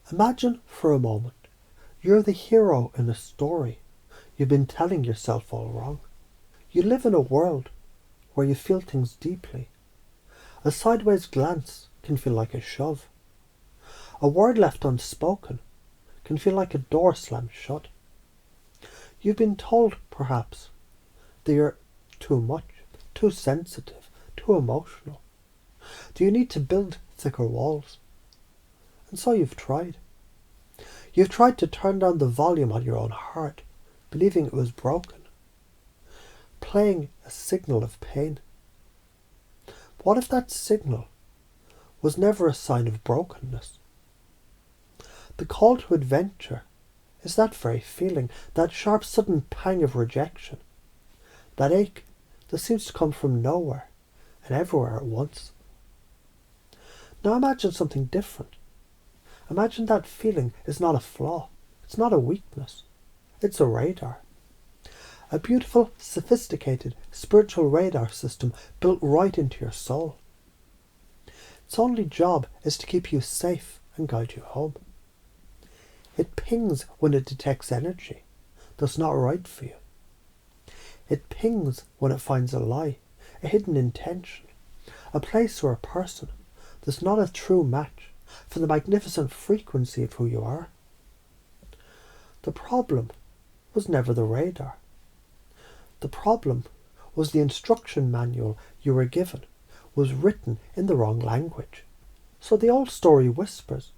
Imagine for a moment you're the hero in a story you've been telling yourself all wrong. You live in a world where you feel things deeply. A sideways glance can feel like a shove. A word left unspoken can feel like a door slammed shut. You've been told, perhaps, that you're too much, too sensitive, too emotional. Do you need to build thicker walls? And so you've tried. You've tried to turn down the volume on your own heart, believing it was broken, playing a signal of pain. What if that signal was never a sign of brokenness? The call to adventure is that very feeling, that sharp sudden pang of rejection, that ache that seems to come from nowhere and everywhere at once. Now imagine something different. Imagine that feeling is not a flaw, it's not a weakness, it's a radar. A beautiful, sophisticated, spiritual radar system built right into your soul. Its only job is to keep you safe and guide you home. It pings when it detects energy that's not right for you. It pings when it finds a lie, a hidden intention, a place or a person that's not a true match for the magnificent frequency of who you are. The problem was never the radar. The problem was the instruction manual you were given was written in the wrong language. So the old story whispers,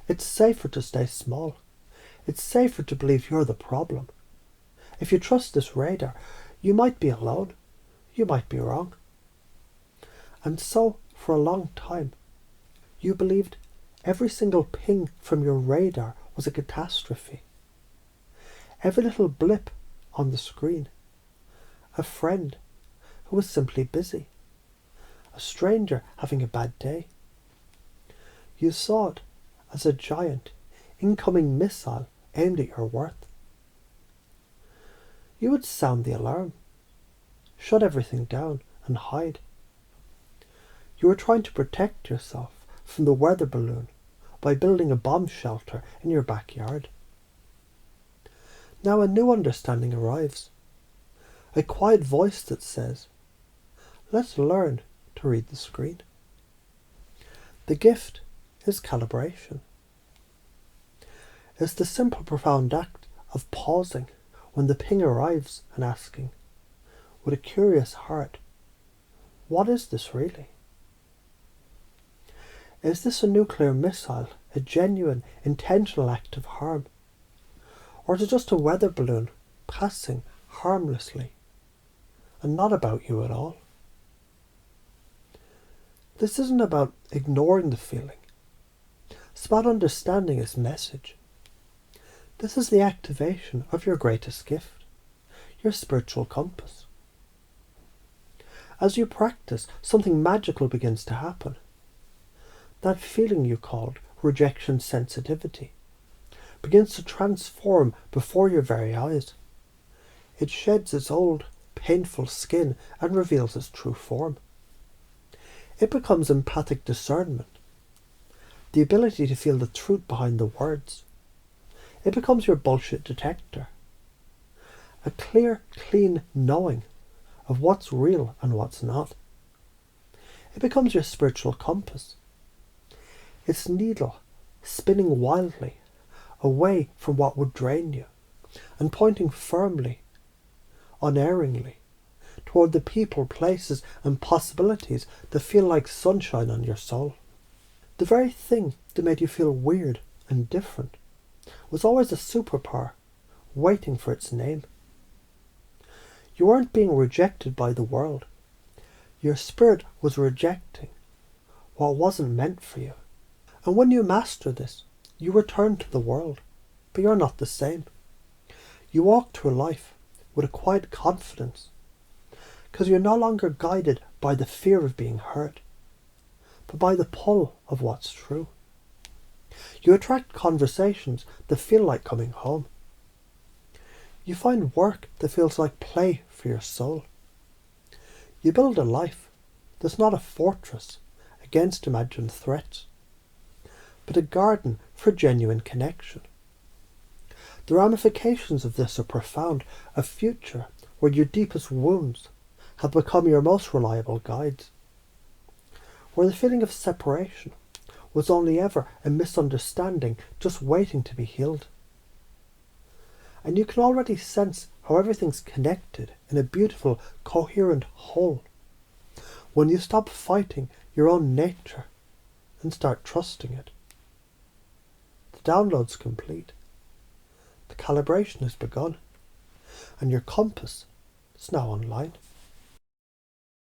it's safer to stay small. It's safer to believe you're the problem. If you trust this radar, you might be alone. You might be wrong. And so, for a long time, you believed every single ping from your radar was a catastrophe. Every little blip on the screen, a friend who was simply busy, a stranger having a bad day. You saw it as a giant, incoming missile aimed at your worth. You would sound the alarm, shut everything down and hide. You were trying to protect yourself from the weather balloon by building a bomb shelter in your backyard. Now a new understanding arrives. A quiet voice that says, let's learn to read the screen. The gift is calibration. It's the simple, profound act of pausing when the ping arrives and asking, with a curious heart, what is this really? Is this a nuclear missile, a genuine, intentional act of harm? Or is it just a weather balloon passing harmlessly and not about you at all? This isn't about ignoring the feeling. It's about understanding its message. This is the activation of your greatest gift, your spiritual compass. As you practice, something magical begins to happen. That feeling you called rejection sensitivity begins to transform before your very eyes. It sheds its old, painful skin and reveals its true form. It becomes empathic discernment, the ability to feel the truth behind the words. It becomes your bullshit detector, a clear, clean knowing of what's real and what's not. It becomes your spiritual compass, its needle spinning wildly away from what would drain you and pointing firmly, unerringly, toward the people, places and possibilities that feel like sunshine on your soul. The very thing that made you feel weird and different was always a superpower waiting for its name. You weren't being rejected by the world. Your spirit was rejecting what wasn't meant for you. And when you master this, you return to the world, but you're not the same. You walk through life with a quiet confidence, because you're no longer guided by the fear of being hurt, but by the pull of what's true. You attract conversations that feel like coming home. You find work that feels like play for your soul. You build a life that's not a fortress against imagined threats, but a garden for genuine connection. The ramifications of this are profound, a future where your deepest wounds have become your most reliable guides, where the feeling of separation was only ever a misunderstanding just waiting to be healed. And you can already sense how everything's connected in a beautiful, coherent whole when you stop fighting your own nature and start trusting it. The download's complete. The calibration has begun, and your compass is now online.